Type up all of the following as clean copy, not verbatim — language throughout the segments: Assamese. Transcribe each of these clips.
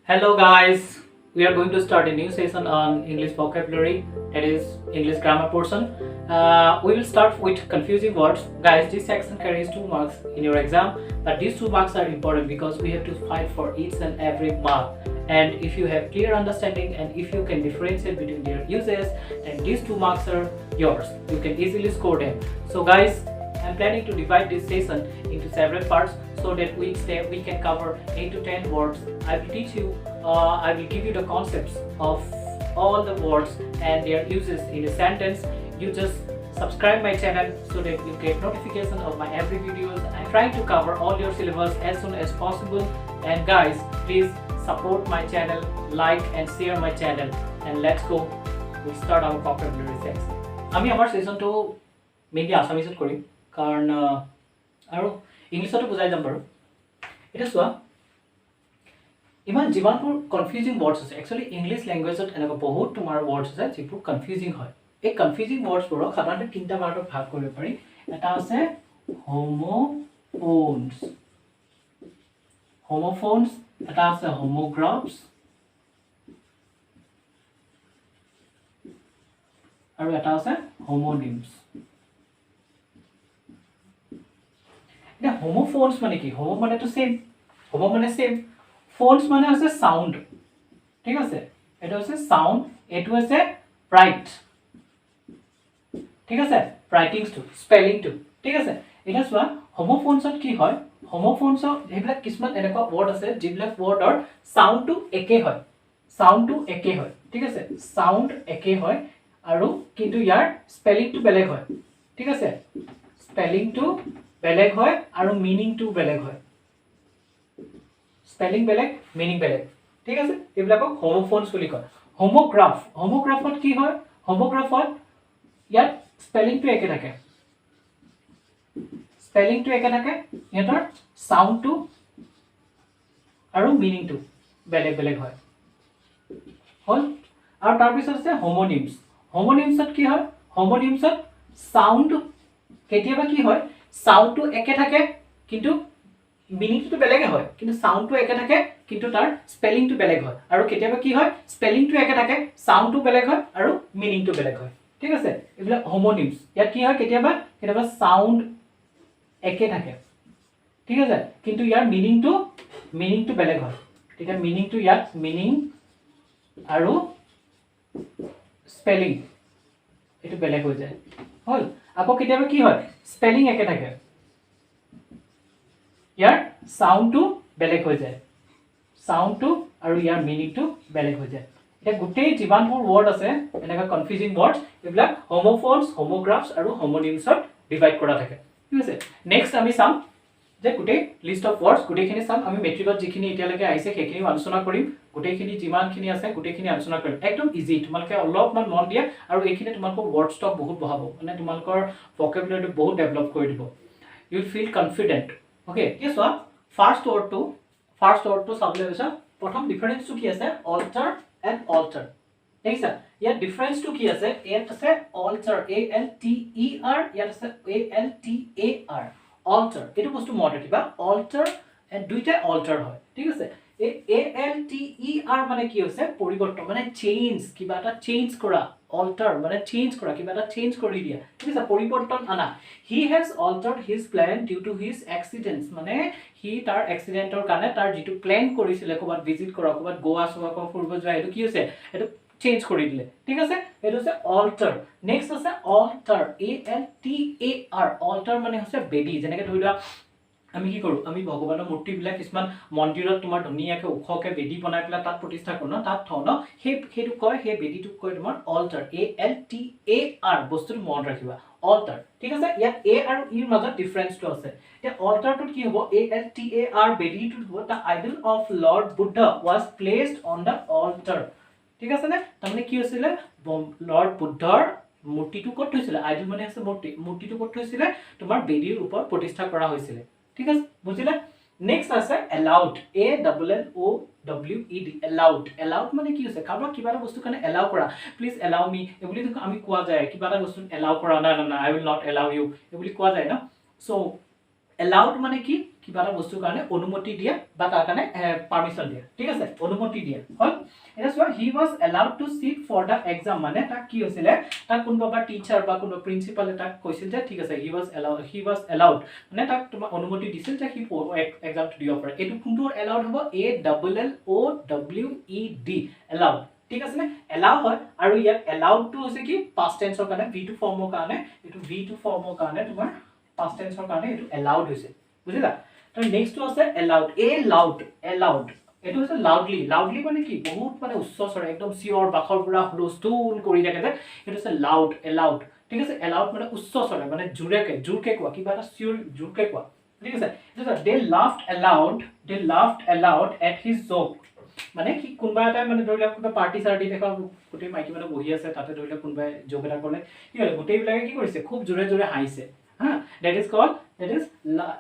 Hello guys, we are going to start a new session on English vocabulary, that is English grammar portion. We will start with confusing words. Guys, this section carries 2 marks in your exam, but these 2 marks are important because we have to fight for each and every mark. And if you have clear understanding and if you can differentiate between their uses, then these 2 marks are yours. You can easily score them. So guys, I am planning to divide this session into several parts so that each step we can cover 8 to 10 words. I will teach you, I will give you the concepts of all the words and their uses in a sentence. You just subscribe my channel so that you get notification of my every videos. I'm trying to cover all your syllabus as soon as possible. And guys, please support my channel, like and share my channel. And let's go. We'll start our vocabulary section. আমি আমাৰ সেশনটো মেইনলি আসামিছত কৰিম কাৰণ আৰু ইংলিছতো বুজাই যাম বাৰু এটা চোৱা ইমান যিমানবোৰ কনফিউজিং ৱৰ্ডছ আছে একচুৱেলি ইংলিছ লেংগুৱেজত এনেকুৱা বহুত তোমাৰ ৱৰ্ডছ আছে যিবোৰ কনফিউজিং হয় এই কনফিউজিং ৱৰ্ডছবোৰক সাধাৰণতে তিনিটা ভাগত ভাগ কৰিব পাৰি এটা আছে হোমোফোনছ এটা আছে হোমোগ্ৰাফছ আৰু এটা আছে হোমোনিমছ এটা হোমোফোনছ মানে কি হোমো মানে তো সেম হোমো মানে সেম ফোনছ মানে আছে সাউন্ড ঠিক আছে এটা আছে সাউন্ড এটো আছে রাইট ঠিক আছে রাইটিংস টু স্পেলিং টু ঠিক আছে এটা সোয়া হোমোফোনছত কি হয় হোমোফোনছ হেবিলাক কিসমান এনেকুৱা ওয়াৰ্ড আছে যিবিলাক ওয়াৰ্ডৰ সাউন্ড টু একে হয় ঠিক আছে সাউন্ড একে হয় আৰু কিন্তু ইয়াৰ স্পেলিং টু বেলেগ হয় ঠিক আছে স্পেলিং টু বেলেগ হয় আৰু মিনিং টু বেলেগ হয় স্পেলিং বেলেগ মিনিং বেলেগ ঠিক আছে এইবিলাকক হোমোফোনছ বুলি কয় হোমোগ্ৰাফত কি হয় হোমোগ্ৰাফত ইয়াত স্পেলিং টু একে থাকে ইহঁতৰ সাউন্ড টু আৰু মিনিং টু বেলেগ বেলেগ হয় হল আৰু তাৰ পিছত আছে হোমোনিমছত কি হয় হোমোনিমছত সাউন্ড কেতিয়াবা কি হয় সাউন্ড টু একে থাকে কিন্তু মিনিং টু বেলেগ হয় কিন্তু সাউন্ড টু একে থাকে কিন্তু তাৰ স্পেলিং টু বেলেগ হয় আৰু কেতিয়াবা কি হয় স্পেলিং টু একে থাকে সাউন্ড টু বেলেগ হয় আৰু মিনিং টু বেলেগ হয় ঠিক আছে এইবিলাক হোমোনিমছ ইয়াত কি হয় কেতিয়াবা সাউন্ড একে থাকে ঠিক আছে কিন্তু ইয়াৰ মিনিং টু বেলেগ হয় ঠিক আছে মিনিং টু ইয়াত মিনিং আৰু স্পেলিং এটো বেলেগ হৈ যায় হল আকৌ কেতিয়াবা কি হয় স্পেলিং একে থাকে ইয়াৰ সাউন্ড টু বেলেগ হৈ যায় সাউন্ড টু আৰু ইয়াৰ মিনিং টু বেলেগ হৈ যায় এটা গোটেই যিমানবোৰ ওয়াৰ্ড আছে এনেকা কনফিউজিং ওয়াৰ্ডছ এইবিলাক হোমোফোনছ হোমোগ্ৰাফছ আৰু হোমোনিমছত ডিভাইড কৰা থাকে ঠিক আছে নেক্সট আমি চাম যে গোটেই লিষ্ট অফ ওয়ার্ডছ গোটেইখিনি চাম আমি মেট্ৰিকত যিখিনি এতিয়ালৈকে আহিছে সেইখিনি আলোচনা কৰিম গোটেইখিনি যিমানখিনি আছে গোটেইখিনি আলোচনা কৰিম একদম ইজি তোমালোকে অলপমান মন দিয়া আৰু এইখিনি তোমালোকৰ ওয়াৰ্ড স্টক বহুত বহাব মানে তোমালোকৰ ভোকাবুলাৰিটো বহুত ডেভেলপ কৰি দিব you will feel confident okay কি সোৱা ফাৰ্স্ট ওয়াৰ্ডটো চাবলৈ গৈছা প্ৰথম ডিফাৰেন্সটো কি আছে অল্টাৰ এণ্ড অল্টাৰ দেখিছা ইয়াৰ ডিফাৰেন্সটো কি আছে ইয়াত আছে অল্টাৰ এ এল টি ই আৰ ইয়াত আছে এ L T A R alter এটো বস্তু মনত ৰাখিবা অল্টাৰ এণ্ড দুইটা অল্টাৰ হয় ঠিক আছে এ এল টি ই আৰ মানে কি হৈছে পৰিৱৰ্তন মানে চেঞ্জ কিবা এটা চেঞ্জ কৰা অল্টাৰ মানে চেঞ্জ কৰা কিবা এটা চেঞ্জ কৰি দিয়া ঠিক আছে পৰিৱৰ্তন আনা he has altered his plan due to his accidents মানে হি তাৰ এক্সিডেন্টৰ কাৰণে তাৰ যেটো প্ল্যান কৰিছিল ক'বাত ভিজিট কৰা ক'বাত গোৱা সোৱা ফুৰিব যোৱা এটো কি হৈছে এটো চেঞ্জ কৰি দিলে ঠিক আছে এটো হৈছে অল্টাৰ নেক্সট আছে alter A L T A R alter মানে হৈছে বেদি যেনেকৈ ধৰিলা আমি কি কৰো আমি ভগৱানৰ মূৰ্তি বিলাক কিছুমান মন্দিৰত তোমাৰ ধুনীয়াকে উখকে বেদি বনাই পেলাই তাত প্ৰতিষ্ঠা কৰো ন তাত থও ন সেইটো কয় সেই বেদিটোক কয় তোমাৰ alter A L T A R বস্তুটো মনত ৰাখিবা অল্টাৰ ঠিক আছে ইয়াত এ আৰু ইৰ মাজত ডিফাৰেন্সটো আছে এতিয়া অল্টাৰটোত কি হ'ব A L T A R বেদিটোত হ'ব the idol of lord Buddha was placed on the altar ঠিক আছে নে তাৰমানে কি হৈছিল লৰ্ড বুদ্ধৰ মূৰ্তিটো ক'ত থৈছিল আইডল মানে আছে মূৰ্তিটো ক'ত থৈছিল তোমাৰ বেদিৰ ওপৰত প্ৰতিষ্ঠা কৰা হৈছিল ঠিক আছে বুজিলা নেক্সট আছে allowed A double L O W E D allowed মানে কি হৈছে কাৰোবাক কিবা এটা বস্তু কাৰণে এলাউ কৰা প্লিজ এলাউ মি এবুলি আমি কোৱা যায় কিবা এটা বস্তু এলাউ কৰা না আই উইল নট এলাউ ইউ এবুলি কোৱা যায় না সো এলাউড মানে কি কিবা এটা বস্তুৰ কাৰণে অনুমতি দিয়ে বা তাৰ কাৰণে পাৰমিশন দিয়ে ঠিক আছে অনুমতি দিয়ে হল এটা চোৱা he was allowed to sit for the exam মানে তাক কি হৈছিলে তাক কোনোবা টিচাৰ বা কোনোবা প্ৰিন্সিপালে তাক কৈছিল যে ঠিক আছে হি ওয়াজ এলাউড মানে তাক তোমাৰ অনুমতি দিছিল যে হি এক্সামটো দিব পাৰে এটো কোনটো এলাউড হ'ব A double L O W E D allowed ঠিক আছে নে এলাউ হয় আৰু ইয়াত এলাউড টু হৈছে কি পাষ্ট টেন্সৰ কাৰণে V2 ফৰ্মৰ কাৰণে এটো V2 ফৰ্মৰ কাৰণে তোমাৰ পাষ্ট টেন্সৰ কাৰণে এটো এলাউড হৈছে বুজিলা তো নেক্সট টো আছে এলাউড এলাউড এটো হৈছে লাউডলি মানে কি বহুত মানে উচ্চ স্বৰ একদম চিঞৰ বাখৰ পুৰা হুলস্থুল কৰি থাকে যে এটো হৈছে এলাউড ঠিক আছে এলাউড মানে উচ্চ স্বৰ মানে জোৰকে কোৱা কিবা এটা চিঞৰ জোৰকে কোৱা ঠিক আছে এটো দে লাফড এলাউড এট হিজ জোক মানে কি কোনবা এটা মানে ধৰিলা কোনবা পাৰ্টি সাৰ্টি দেখা গোটে মাইকি মানে বহি আছে তাতে ধৰিলা কোনবা জোক এটা ক'লে কি হল গোটেই বিলাকে কি কৰিছে খুব জোৰে হাঁহিছে হা that is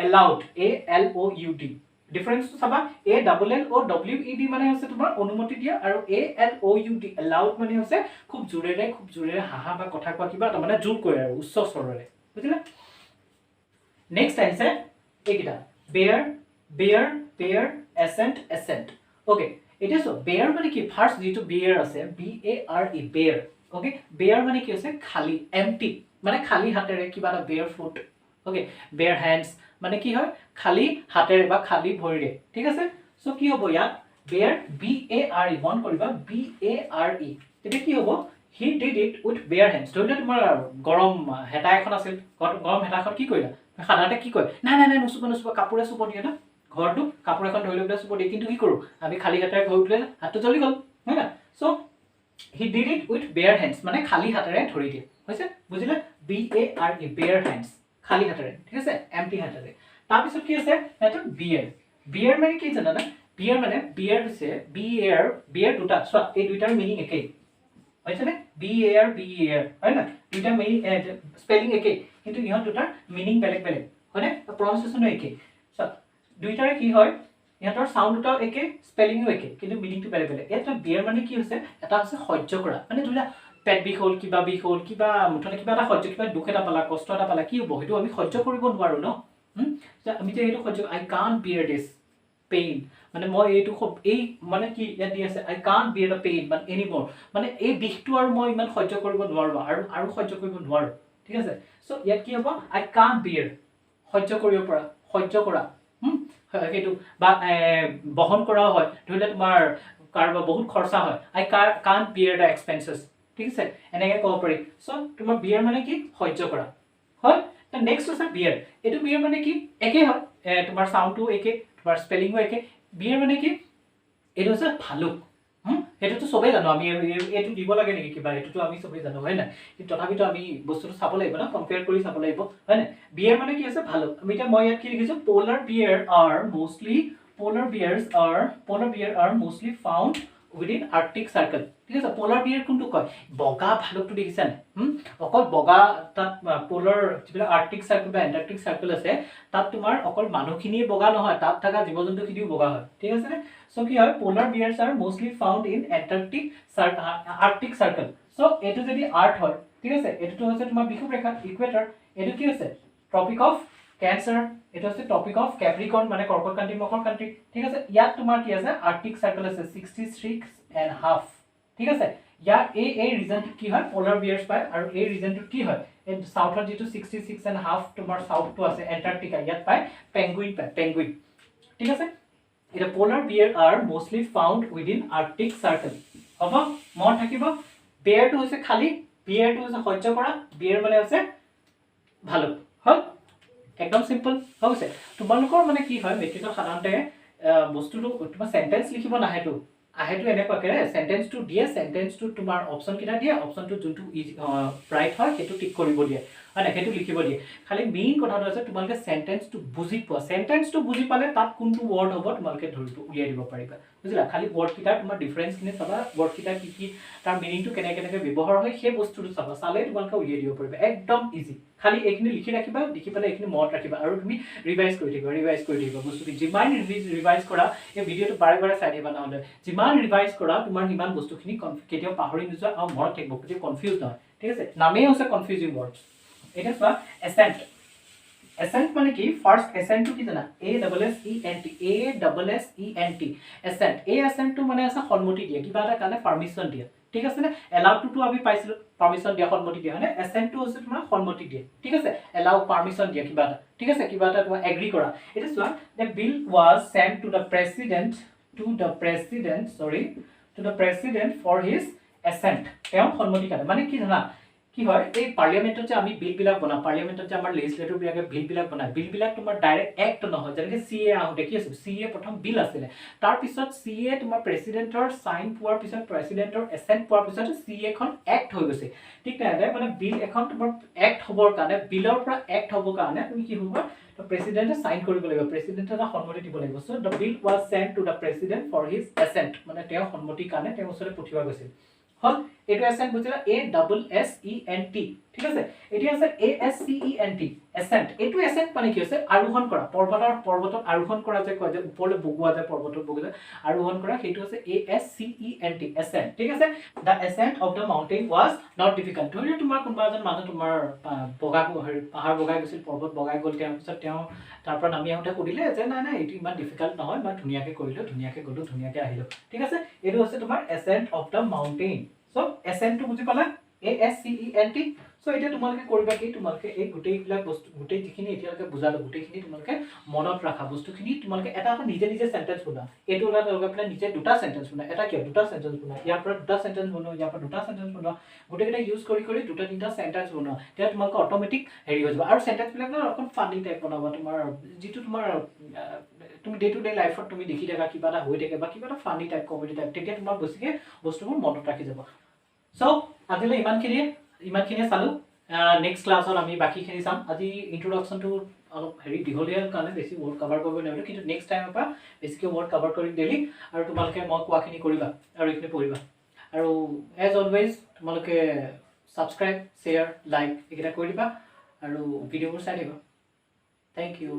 allowed a l o u d difference তো সাবা a double l o w e d মানে হচ্ছে তোমাৰ অনুমতি দিয়া আৰু a l o u d allowed মানে হচ্ছে খুব জোৰেৰে হাঁহা বা কথা কোৱা কিবা এটা মানে জোৰ কৰে আৰু উচ্চ স্বৰেৰে বুজিলা নেক্সট আহিছে এইকিটা bear ascent ওকে এটা সো bear মানে কি ফার্স্ট যেটো bear আছে b a r e bear okay bear মানে কি আছে খালি empty মানে খালি হাতেৰে কিবা এটা bear foot okay bare hands মানে কি হয় খালি হাতেৰে বা খালি ভৰিৰে ঠিক আছে সো কি হ'ব ইয়াত bare b a r e বন কৰিবা b a r e এটা কি হ'ব he did it with bare hands ধৰিলে তোমাৰ গৰম হেতা এখন আছিল গৰম হেতাখন কি কৰিলা সাধাৰণতে কি কয় নাই নুচুবা কাপোৰে চুব দিয়ে না ঘৰটো কাপোৰ এখন ধৰি লৈ চুব দিয়ে কিন্তু কি কৰো আমি খালি হাতেৰে ঘৰ উঠলে হাতটো জ্বলি গল হয় না so he did it with bare hands মানে খালি হাতেৰে ধৰি দিয়ে হৈছে বুজিলে b a r e bare hands খালি হাতেৰে ঠিক আছে এম্পটি হাতেৰে তাৰ পিছত কি আছে এটা bear মানে কি জানা না bear মানে bear হৈছে bear দুটা সো এই দুটাৰ মিনিং একেই হৈছে নে bear হয় না দুটা মিনিং স্পেলিং একেই কিন্তু ইহত দুটাৰ মিনিং বেলেগ হয়নে প্ৰনাউন্সিয়েচনো একেই সো দুইটাৰে কি হয় ইহতৰ সাউন্ড দুটাও একে স্পেলিংও একে কিন্তু মিনিংটো বেলেগ এটা bear মানে কি হৈছে এটা আছে সহ্য কৰা মানে ধৰিলা পেট বিষ হল কিবা মুঠতে কিবা এটা সহ্য কিবা দুখ এটা পালা কষ্ট এটা পালা কি হ'ব হেতু আমি সহ্য কৰিব নোৱাৰো ন আমি যে হেতু সহ্য I can't bear this pain মানে মই এইটো এই মানে কি ইয়াত দি আছে I can't bear the pain but anymore মানে এই বিষটো আৰু মই ইমান সহ্য কৰিব নোৱাৰো আৰু সহ্য কৰিব নোৱাৰো ঠিক আছে সো ইয়াত কি হ'ব I can't bear সহ্য কৰিব পৰা সহ্য কৰা হেতু বা বহন কৰা হয় ধৰিলে তোমাৰ কাৰবা বহুত খৰচা হয় I can't bear the expenses ঠিক আছে এনেকৈ ক'ব পাৰি সো তোমাৰ bear মানে কি সহ্য কৰা হয় তা নেক্সট আছে bear এটো bear মানে কি একে হয় তোমাৰ সাউন্ডটো একে তোমাৰ স্পেলিংও একে bear মানে কি এটো আছে ভালুক এটো সবেই জানো আমি এটো দিব লাগে নেকি কিবা এটো আমি সবেই জানো হয় না কিন্তু তথাপিতো আমি বস্তুটো চাব লাগিব না কম্পেয়াৰ কৰি চাব লাগিব হয় না bear মানে কি আছে ভালুক আমি এটা মই ইয়াত কি লিখিছো polar bears are mostly found within Arctic Circle ঠিক আছে polar bear কোনটো কয় বগা ভালুকটো দেখিছা না অকল বগা তাত polar যিবিলাক Arctic Circle বা Antarctic Circle আছে তাত তোমাৰ অকল মানুহখিনি বগা নহয় তাত থকা জীৱ-জন্তুখিনিও বগা হয় ঠিক আছে নে সো কি হয় polar bears are mostly found in Arctic Circle so এটো যদি আর্ট হয় ঠিক আছে এটো হৈছে তোমাৰ বিষুৱ ৰেখা ইকুৱেটৰ এটো কি আছে ট্ৰপিক অফ ক্যান্সাৰ এটা আছে টপিক অফ ক্যাপ্ৰিকৰ্ন মানে কৰ্কট কান্ট্ৰি মকৰ কান্ট্ৰি ঠিক আছে ইয়াত তোমাৰ কি আছে আৰ্কটিক সাৰ্কেল আছে 66.5 ঠিক আছে ইয়াৰ এই ৰিজনটো কি হয় পোলাৰ বিয়াৰ্স পায় আৰু এই ৰিজনটো কি হয় এই সাউথৰ যেটো 66.5 তোমাৰ সাউথটো আছে এন্টাৰ্কটিকা ইয়াত পায় পেঙ্গুইন ঠিক আছে এটা polar bear are mostly found within Arctic circle হ'ব মন থাকিব বিয়াৰটো হৈছে খালি বিয়াৰটো হৈছে সহ্য কৰা বিয়াৰ মানে আছে ভালো হল একদম সিম্পল হৈছে তোমালোকৰ মানে কি হয় মেট্ৰিকৰ সাধাৰণতে বস্তুটো তোমাৰ সেন্টেন্স লিখিব নাহেটো আহেটো এনেকুৱা কৰে সেন্টেন্সটো দিয়ে সেন্টেন্সটো তোমাৰ অপচন কিটা দিয়ে অপচনটো যোনটো ৰাইট হয় হেতু টিক কৰিব দিয়ে মানে হেতু লিখিব দিয়ে খালি মেইন কথাটো আছে তোমালোকে সেন্টেন্সটো বুজি পোৱা সেন্টেন্সটো বুজি পালে তাত কোনটো ওয়াৰ্ড হ'ব তোমালোকে ধৰিব উলিয়াই দিব পাৰিবা বুজিলা খালি ওয়াৰ্ড কিটা তোমাৰ ডিফাৰেন্স কিনে চাবা ওয়াৰ্ড কিটা কি তাৰ মিনিংটো কেনেকৈ ব্যৱহাৰ হয় সেই বস্তুটো চাবা চালে তোমালোকে উলিয়াই দিব পাৰিবা একদম ইজি খালি এইখিনি লিখি ৰাখিবা লিখি পেলাই এইখিনি মনত ৰাখিবা আৰু তুমি ৰিভাইজ কৰি থাকিবা বস্তুটো যিমান ৰিভাইজ কৰা এই ভিডিওটো বাৰে চাই দিবা নহলে যিমান ৰিভাইজ কৰা তোমাৰ হিমান বস্তুখিনি কেতিয়াও পাহৰি নোযোৱা আৰু মনত থাকিব কেতিয়াও কনফিউজ নহয় ঠিক আছে নামেই হৈছে কনফিউজিং ওয়ার্ডস এটা চোৱা এসেন্ট এসেন্ট মানে কি ফার্স্ট এসেন্টটো কি জানা এ double S E N T এ double S E N T এসেন্ট এই এসেন্টটো মানে আছে সন্মতি দিয়ে কিবা এটা কাৰণে পাৰমিশন দিয়ে ঠিক আছে নে এলাউড টু আমি পাইছিলো পাৰমিশন দিয়া সন্মতি দিয়ে হয়নে এসেন্টটো হৈছে তোমাৰ সন্মতি দিয়ে ঠিক আছে এলাউ পাৰমিশন দিয়া কিবা এটা ঠিক আছে কিবা এটা তোমাৰ এগ্ৰি কৰা এটা চোৱা the bill was sent to the president to the president for his assent তেওঁ সন্মতি কাৰণে মানে কি জানা কি হয় এই পাৰ্লামেন্টত যে আমি বিল বিলাক বনা পাৰ্লামেন্টত যে আমাৰ লেজিসলেটিভ বিলাকে বিল বিলাক বনায় বিল বিলাক তোমাৰ ডাইৰেক্ট এক্ট নহয় যেনেকৈ সিএ আহো দেখি আছো সিএ প্ৰথম বিল আছিল তাৰ পিছত সিএ তোমাৰ প্ৰেসিডেন্টৰ সাইন পোৱাৰ পিছত প্ৰেসিডেন্টৰ এসেন্ট পোৱাৰ পিছত সিএ খন এক্ট হৈ গৈছে ঠিক নাই মানে বিল এখন তোমাৰ এক্ট হ'বৰ কাৰণে বিলৰ পৰা এক্ট হ'বৰ কাৰণে তুমি কি হ'ব the president sign কৰিব লাগিব president এটা সন্মতি দিব লাগিব so the bill was sent to the president for his assent মানে তেওঁ সন্মতি কাৰণে তেওঁ ওচৰতে পঠিওৱা গৈছিল হল এটো assent বুজিলা a double s e n t ঠিক আছে এটি আছে a s c e n t assent এটো assent মানে কি হৈছে আৰোহণ কৰা পৰ্বতত আৰোহণ কৰা যে কয় যে ওপৰলৈ বগুৱা যায় পৰ্বতত বগুৱা আৰোহণ কৰা সেইটো হৈছে a s c e n t assent ঠিক আছে the ascent of the mountain was not difficult ধৰি তোমাৰ কোনবা এজন মানুহ তোমাৰ পাহাৰ বগাই গৈছিল পৰ্বত বগাই গ'ল তেওঁৰ পিছত তেওঁ তাৰ পৰা নামি আহোঁতে সুধিলে যে নাই এইটো ইমান ডিফিকাল্ট নহয় মই ধুনীয়াকৈ কৰিলো ধুনীয়াকৈ গ'লো ধুনীয়াকৈ আহিলো ঠিক আছে এইটো হৈছে তোমাৰ ascent of the mountain so ascent টো বুজি পালা a s c e n t so এটা তোমালকে কৰিবা কি তোমালকে এই গুটেইবিলাক বস্তু গুটেই যিখিনি এতিয়ালৈকে বুজালো গুটেইখিনি তোমালকে মনত ৰাখা বস্তুখিনি তোমালকে এটা নিজে নিজে সেন্টেন্স বনা এটো লগাই পেলাই নিজে দুটা সেন্টেন্স বনা এটা কিয় দুটা সেন্টেন্স বনা ইয়াৰ পৰা দুটা সেন্টেন্স বনোৱা ইয়াৰ পৰা দুটা সেন্টেন্স বনোৱা গুটেইকেইটা ইউজ কৰি দুটা তিনটা সেন্টেন্স বনোৱা তেতিয়া তোমালকে অটোমেটিক হেৰি হৈ যাব আৰু সেন্টেন্স বিলাক অকন ফানি টাইপ বনাবা তোমাৰ যেটো তোমাৰ তুমি ডে টু ডে লাইফত তুমি দেখি থাকা কিবা এটা হৈ থাকে বা কিবা এটা ফানি টাইপ কমেডি টাইপ তেতিয়া তোমাৰ বসিকে বস্তুবোৰ মনত ৰাখি যাব সো আজিলৈ ইমানখিনিয়ে চালো নেক্সট ক্লাছত আমি বাকিখিনি চাম আজি ইন্ট্ৰোডাকশনটো অলপ হেৰি দীঘলীয়াৰ কাৰণে বেছি ৱৰ্ড কভাৰ কৰিব নোৱাৰিলো কিন্তু নেক্সট টাইমৰ পৰা বেছিকৈ ৱৰ্ড কভাৰ কৰিম ডেইলি আৰু তোমালোকে মই কোৱাখিনি কৰিবা আৰু এইখিনি পঢ়িবা আৰু এজ অলৱেজ তোমালোকে সাবস্ক্ৰাইব শ্বেয়াৰ লাইক এইকেইটা কৰি দিবা আৰু ভিডিঅ'বোৰ চাই দিবা থেংক ইউ